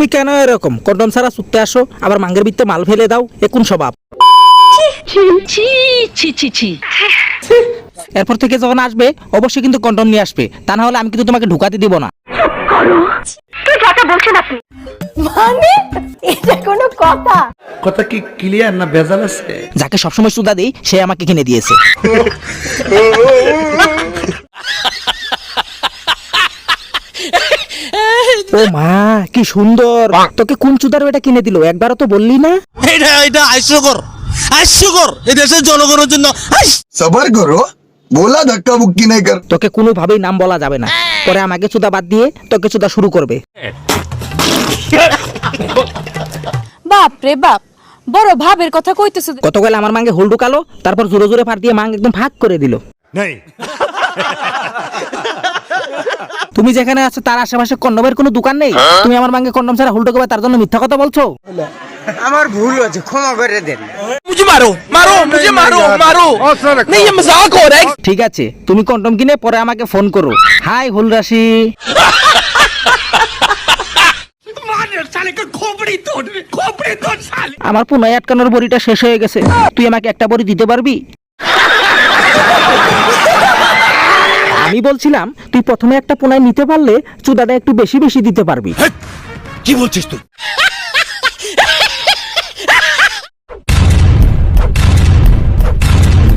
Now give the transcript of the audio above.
তুমি কেন এরকম কন্ডম ছাড়া ছুটতে আসো, আবার মাঙ্গের ভিতরে মাল ফেলে দাও, এ কোন স্বভাব? এরপর থেকে যখন আসবে অবশ্যই কিন্তু কন্ডম নিয়ে আসবে, তা না হলে আমি কিন্তু তোমাকে ঢুকাতে দিব না। মানে এটা কোনো কথা? কথা কি ক্লিয়ার না ভেজাল আছে? যাকে সবসময় সুদা দেই সে আমাকে কিনে দিয়েছে। ও মা কি সুন্দর, তোকে কোন চুদার এটা কিনে দিল, একবারও তো বললি না? এটা হাস্যকর, হাস্যকর এই দেশের জনগণের জন্য। सबर करो, बोला धक्का मुक्की नहीं कर। তোকে কোনোভাবেই নাম বলা যাবে না, পরে আমাকে চুদা বাদ দিয়ে তোকে চুদা শুরু করবে। বাপ রে বাপ, বড় ভাবের কথা কইতেছ। গতকাল আমার মাঙ্গে হোল ঢুকালো, তারপর জোরে জোরে ফার দিয়ে মাং একদম ভাগ করে দিল। তুমি যেখানে আছো তার আশেপাশে কন্ডমের কোনো দোকান নেই, তুমি আমার মাঙ্গে কন্ডম ছাড়া হোল ঢুকাবে তার জন্য মিথ্যা কথা বলছো। আমার ভুল হয়েছে, ক্ষমা করে দেন। মুঝে মারো মারো মুঝে মারো মারো, नहीं ये मजाक हो रहा है। ঠিক আছে, তুমি কন্ডম কিনে পরে আমাকে ফোন করো। হাই হোল রাশি। আমার পুনায় আটকানোর বড়িটা শেষ হয়ে গেছে, তুই আমাকে একটা বড়ি দিতে পারবি? আমি বলছিলাম তুই প্রথমে একটা পুনায় নিতে পারলে চুদাটা একটু বেশি বেশি দিতে পারবি। কি বলছিস তুই?